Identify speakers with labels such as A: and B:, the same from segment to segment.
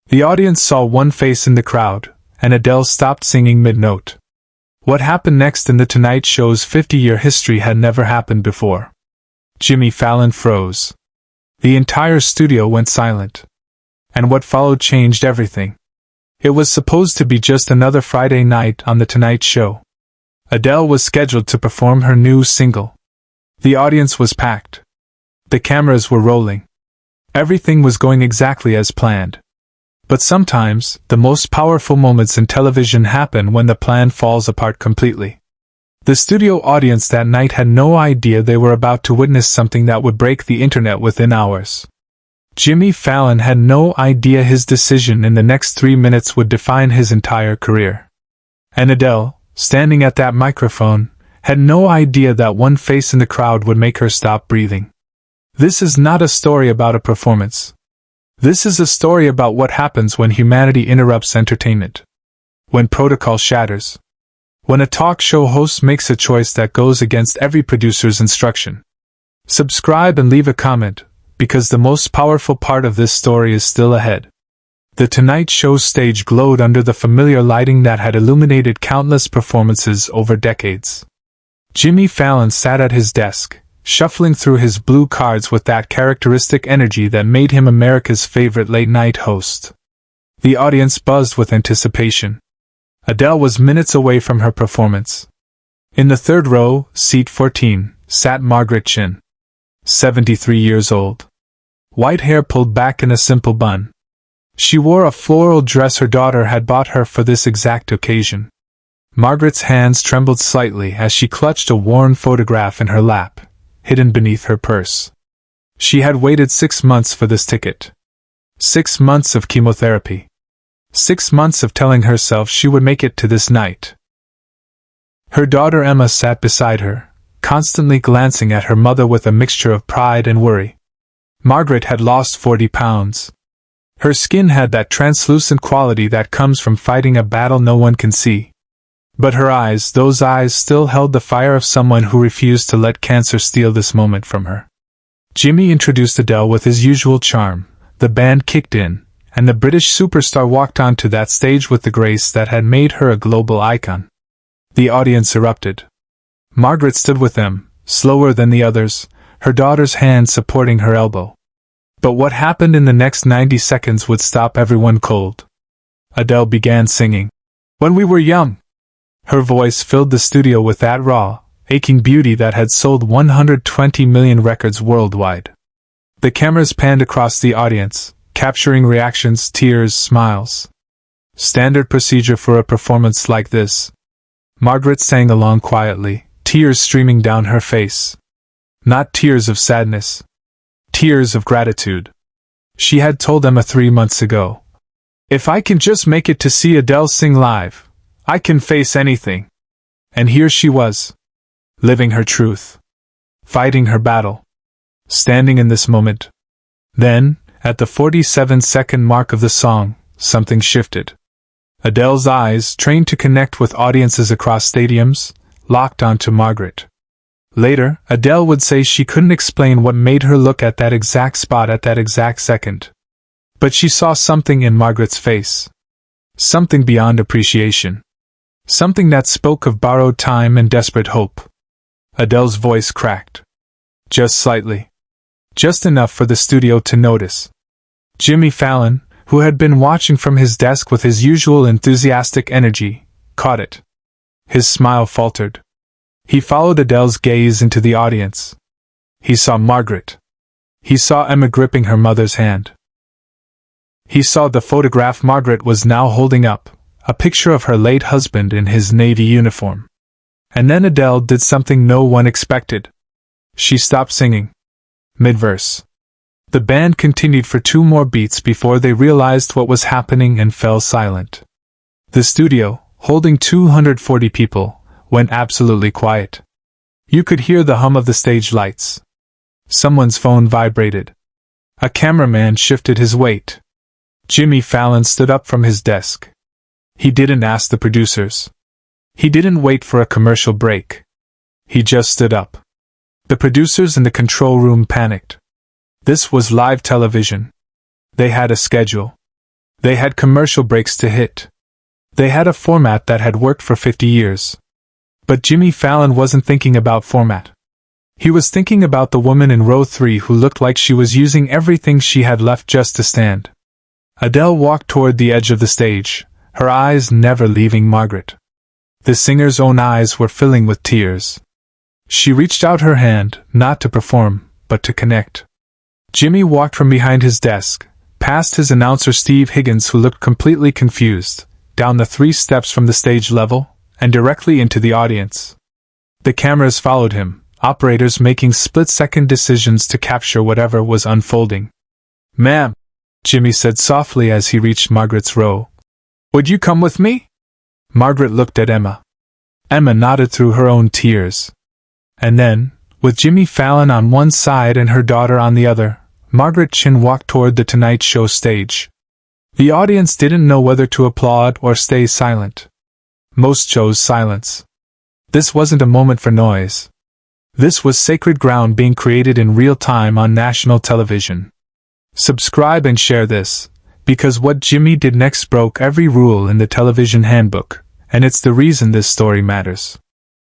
A: The audience saw one face in the crowd, and Adele stopped singing mid-note. What happened next in The Tonight Show's 50-year history had never happened before. Jimmy Fallon froze. The entire studio went silent. And what followed changed everything. It was supposed to be just another Friday night on The Tonight Show. Adele was scheduled to perform her new single. The audience was packed. The cameras were rolling. Everything was going exactly as planned. But sometimes, the most powerful moments in television happen when the plan falls apart completely. The studio audience that night had no idea they were about to witness something that would break the internet within hours. Jimmy Fallon had no idea his decision in the next 3 minutes would define his entire career. And Adele, standing at that microphone, had no idea that one face in the crowd would make her stop breathing. This is not a story about a performance. This is a story about what happens when humanity interrupts entertainment. When protocol shatters. When a talk show host makes a choice that goes against every producer's instruction. Subscribe and leave a comment, because the most powerful part of this story is still ahead. The Tonight Show stage glowed under the familiar lighting that had illuminated countless performances over decades. Jimmy Fallon sat at his desk, shuffling through his blue cards with that characteristic energy that made him America's favorite late-night host. The audience buzzed with anticipation. Adele was minutes away from her performance. In the third row, seat 14, sat Margaret Chen. 73 years old. White hair pulled back in a simple bun. She wore a floral dress her daughter had bought her for this exact occasion. Margaret's hands trembled slightly as she clutched a worn photograph in her lap, hidden beneath her purse. She had waited 6 months for this ticket. 6 months of chemotherapy. 6 months of telling herself she would make it to this night. Her daughter Emma sat beside her, constantly glancing at her mother with a mixture of pride and worry. Margaret had lost 40 pounds. Her skin had that translucent quality that comes from fighting a battle no one can see. But her eyes, those eyes still held the fire of someone who refused to let cancer steal this moment from her. Jimmy introduced Adele with his usual charm, the band kicked in, and the British superstar walked onto that stage with the grace that had made her a global icon. The audience erupted. Margaret stood with them, slower than the others, her daughter's hand supporting her elbow. But what happened in the next 90 seconds would stop everyone cold. Adele began singing, "When We Were Young." Her voice filled the studio with that raw, aching beauty that had sold 120 million records worldwide. The cameras panned across the audience, capturing reactions, tears, smiles. Standard procedure for a performance like this. Margaret sang along quietly, tears streaming down her face. Not tears of sadness. Tears of gratitude. She had told Emma 3 months ago, "If I can just make it to see Adele sing live, I can face anything." And here she was, living her truth, fighting her battle, standing in this moment. Then, at the 47-second mark of the song, something shifted. Adele's eyes, trained to connect with audiences across stadiums, locked onto Margaret. Later, Adele would say she couldn't explain what made her look at that exact spot at that exact second. But she saw something in Margaret's face. Something beyond appreciation. Something that spoke of borrowed time and desperate hope. Adele's voice cracked. Just slightly. Just enough for the studio to notice. Jimmy Fallon, who had been watching from his desk with his usual enthusiastic energy, caught it. His smile faltered. He followed Adele's gaze into the audience. He saw Margaret. He saw Emma gripping her mother's hand. He saw the photograph Margaret was now holding up, a picture of her late husband in his navy uniform. And then Adele did something no one expected. She stopped singing. Mid-verse. The band continued for 2 more beats before they realized what was happening and fell silent. The studio, holding 240 people, went absolutely quiet. You could hear the hum of the stage lights. Someone's phone vibrated. A cameraman shifted his weight. Jimmy Fallon stood up from his desk. He didn't ask the producers. He didn't wait for a commercial break. He just stood up. The producers in the control room panicked. This was live television. They had a schedule. They had commercial breaks to hit. They had a format that had worked for 50 years. But Jimmy Fallon wasn't thinking about format. He was thinking about the woman in row 3 who looked like she was using everything she had left just to stand. Adele walked toward the edge of the stage, her eyes never leaving Margaret. The singer's own eyes were filling with tears. She reached out her hand, not to perform, but to connect. Jimmy walked from behind his desk, past his announcer Steve Higgins, who looked completely confused, down the 3 steps from the stage level, and directly into the audience. The cameras followed him, operators making split-second decisions to capture whatever was unfolding. "Ma'am," Jimmy said softly as he reached Margaret's row. "Would you come with me?" Margaret looked at Emma. Emma nodded through her own tears. And then, with Jimmy Fallon on one side and her daughter on the other, Margaret Chen walked toward the Tonight Show stage. The audience didn't know whether to applaud or stay silent. Most chose silence. This wasn't a moment for noise. This was sacred ground being created in real time on national television. Subscribe and share this, because what Jimmy did next broke every rule in the television handbook, and it's the reason this story matters.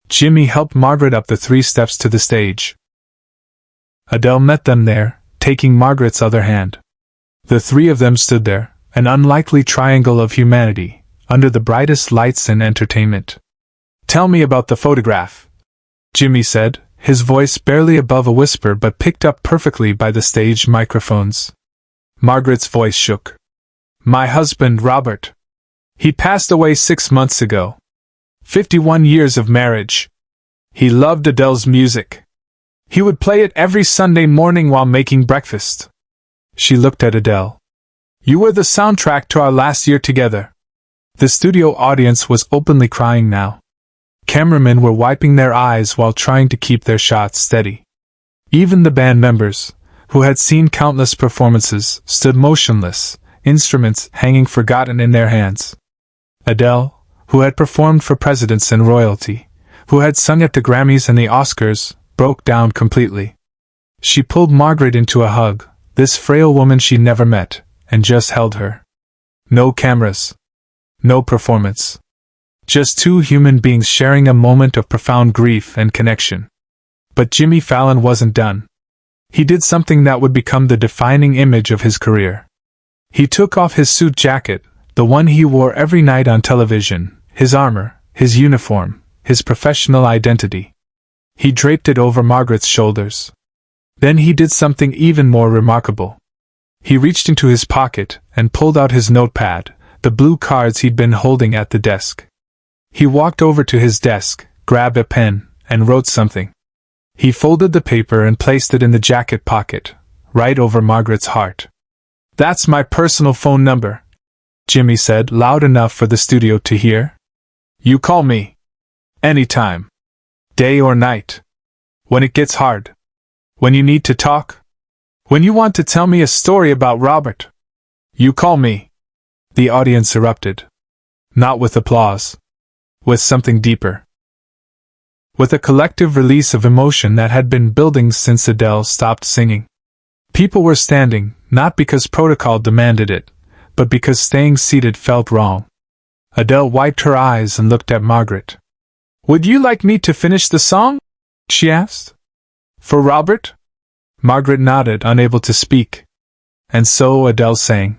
A: Jimmy helped Margaret up the 3 steps to the stage. Adele met them there, taking Margaret's other hand. The 3 of them stood there, an unlikely triangle of humanity, under the brightest lights and entertainment. "Tell me about the photograph," Jimmy said, his voice barely above a whisper but picked up perfectly by the stage microphones. Margaret's voice shook. "My husband, Robert. He passed away 6 months ago. 51 years of marriage. He loved Adele's music. He would play it every Sunday morning while making breakfast." She looked at Adele. "You were the soundtrack to our last year together." The studio audience was openly crying now. Cameramen were wiping their eyes while trying to keep their shots steady. Even the band members, who had seen countless performances, stood motionless, instruments hanging forgotten in their hands. Adele, who had performed for presidents and royalty, who had sung at the Grammys and the Oscars, broke down completely. She pulled Margaret into a hug, this frail woman she never met, and just held her. No cameras. No performance. Just 2 human beings sharing a moment of profound grief and connection. But Jimmy Fallon wasn't done. He did something that would become the defining image of his career. He took off his suit jacket, the one he wore every night on television, his armor, his uniform, his professional identity. He draped it over Margaret's shoulders. Then he did something even more remarkable. He reached into his pocket and pulled out his notepad, the blue cards he'd been holding at the desk. He walked over to his desk, grabbed a pen, and wrote something. He folded the paper and placed it in the jacket pocket, right over Margaret's heart. "That's my personal phone number," Jimmy said, loud enough for the studio to hear. "You call me. Anytime. Day or night. When it gets hard. When you need to talk. When you want to tell me a story about Robert. You call me." The audience erupted. Not with applause. With something deeper. With a collective release of emotion that had been building since Adele stopped singing. People were standing, not because protocol demanded it, but because staying seated felt wrong. Adele wiped her eyes and looked at Margaret. "Would you like me to finish the song?" she asked. "For Robert?" Margaret nodded, unable to speak. And so Adele sang.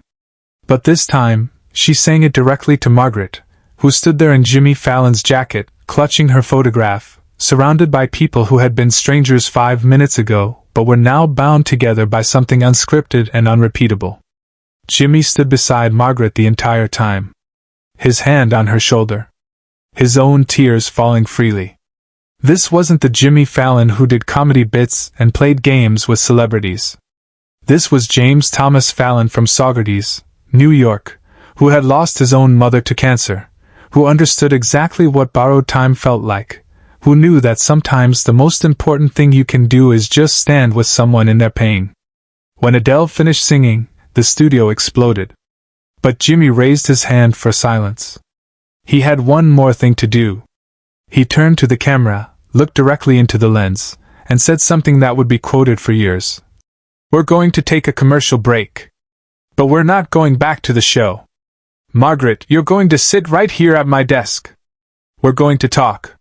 A: But this time, she sang it directly to Margaret, who stood there in Jimmy Fallon's jacket, clutching her photograph, surrounded by people who had been strangers 5 minutes ago, but were now bound together by something unscripted and unrepeatable. Jimmy stood beside Margaret the entire time, his hand on her shoulder, his own tears falling freely. This wasn't the Jimmy Fallon who did comedy bits and played games with celebrities. This was James Thomas Fallon from Saugerties, New York, who had lost his own mother to cancer, who understood exactly what borrowed time felt like, who knew that sometimes the most important thing you can do is just stand with someone in their pain. When Adele finished singing, the studio exploded. But Jimmy raised his hand for silence. He had one more thing to do. He turned to the camera, looked directly into the lens, and said something that would be quoted for years. "We're going to take a commercial break. But we're not going back to the show. Margaret, you're going to sit right here at my desk. We're going to talk.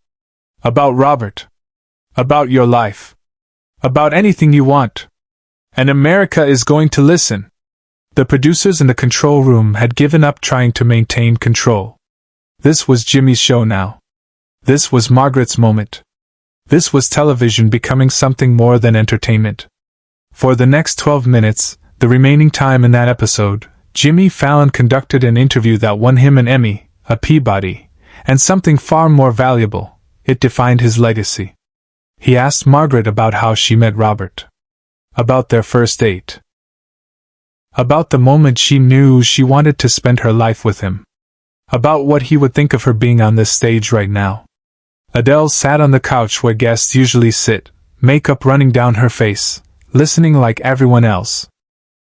A: About Robert. About your life. About anything you want. And America is going to listen. The producers in the control room had given up trying to maintain control. This was Jimmy's show now. This was Margaret's moment. This was television becoming something more than entertainment. For the next 12 minutes, the remaining time in that episode, Jimmy Fallon conducted an interview that won him an Emmy, a Peabody, and something far more valuable, it defined his legacy. He asked Margaret about how she met Robert. About their first date. About the moment she knew she wanted to spend her life with him. About what he would think of her being on this stage right now. Adele sat on the couch where guests usually sit, makeup running down her face, listening like everyone else.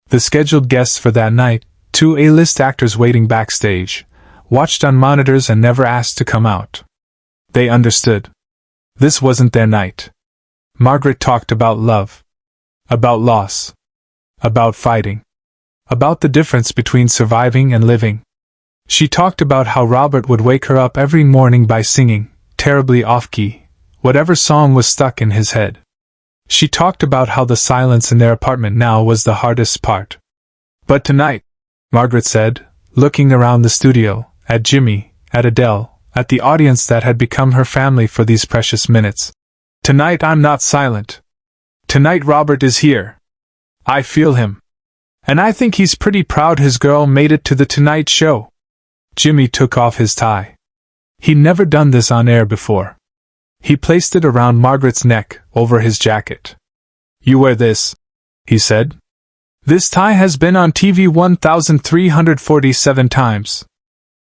A: The scheduled guests for that night, 2 A-list actors waiting backstage, watched on monitors and never asked to come out. They understood. This wasn't their night. Margaret talked about love. About loss. About fighting. About the difference between surviving and living. She talked about how Robert would wake her up every morning by singing, terribly off-key, whatever song was stuck in his head. She talked about how the silence in their apartment now was the hardest part. But tonight, Margaret said, looking around the studio, at Jimmy, at Adele, at the audience that had become her family for these precious minutes. Tonight I'm not silent. Tonight Robert is here. I feel him. And I think he's pretty proud his girl made it to the Tonight Show. Jimmy took off his tie. He'd never done this on air before. He placed it around Margaret's neck, over his jacket. You wear this, he said. This tie has been on TV 1,347 times.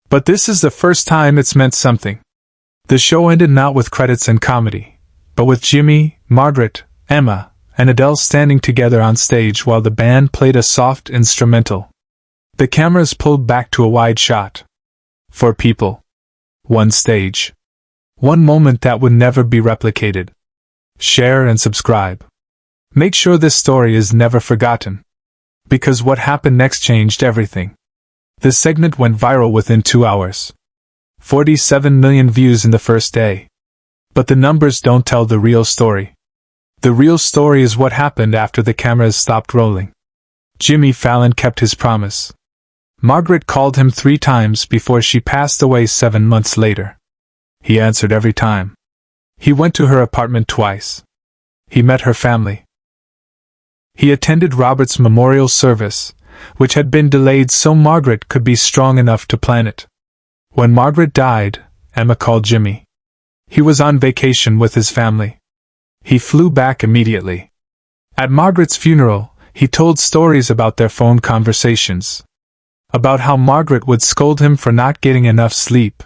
A: But this is the first time it's meant something. The show ended not with credits and comedy, but with Jimmy, Margaret, Emma, and Adele standing together on stage while the band played a soft instrumental. The cameras pulled back to a wide shot. 4 people. 1 stage. 1 moment that would never be replicated. Share and subscribe. Make sure this story is never forgotten. Because what happened next changed everything. This segment went viral within 2 hours. 47 million views in the first day. But the numbers don't tell the real story. The real story is what happened after the cameras stopped rolling. Jimmy Fallon kept his promise. Margaret called him 3 times before she passed away 7 months later. He answered every time. He went to her apartment twice. He met her family. He attended Robert's memorial service, which had been delayed so Margaret could be strong enough to plan it. When Margaret died, Emma called Jimmy. He was on vacation with his family. He flew back immediately. At Margaret's funeral, he told stories about their phone conversations. About how Margaret would scold him for not getting enough sleep.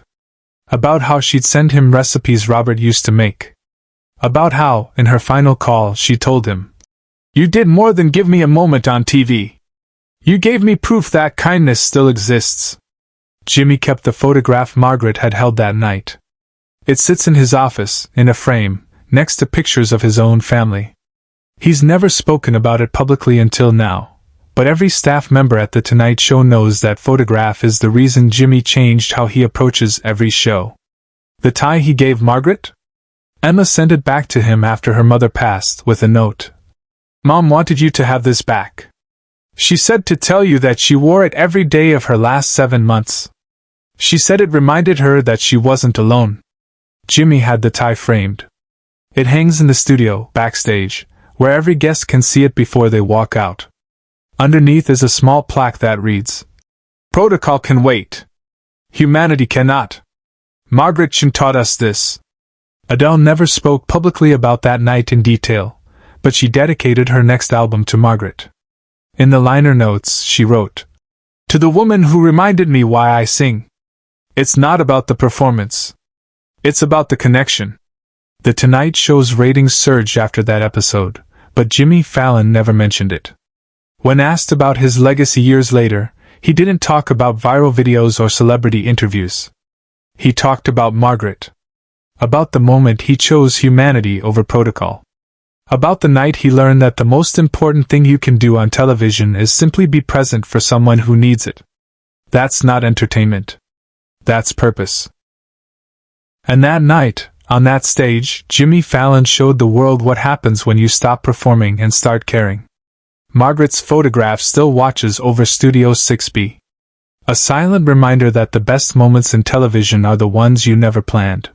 A: About how she'd send him recipes Robert used to make. About how, in her final call, she told him, "You did more than give me a moment on TV. You gave me proof that kindness still exists." Jimmy kept the photograph Margaret had held that night. It sits in his office, in a frame, next to pictures of his own family. He's never spoken about it publicly until now. But every staff member at The Tonight Show knows that photograph is the reason Jimmy changed how he approaches every show. The tie he gave Margaret? Emma sent it back to him after her mother passed, with a note. "Mom wanted you to have this back. She said to tell you that she wore it every day of her last 7 months. She said it reminded her that she wasn't alone." Jimmy had the tie framed. It hangs in the studio, backstage, where every guest can see it before they walk out. Underneath is a small plaque that reads, "Protocol can wait. Humanity cannot. Margaret Chen taught us this." Adele never spoke publicly about that night in detail, but she dedicated her next album to Margaret. In the liner notes, she wrote, "To the woman who reminded me why I sing. It's not about the performance. It's about the connection." The Tonight Show's ratings surged after that episode, but Jimmy Fallon never mentioned it. When asked about his legacy years later, he didn't talk about viral videos or celebrity interviews. He talked about Margaret. About the moment he chose humanity over protocol. About the night he learned that the most important thing you can do on television is simply be present for someone who needs it. That's not entertainment. That's purpose. And that night, on that stage, Jimmy Fallon showed the world what happens when you stop performing and start caring. Margaret's photograph still watches over Studio 6B. A silent reminder that the best moments in television are the ones you never planned.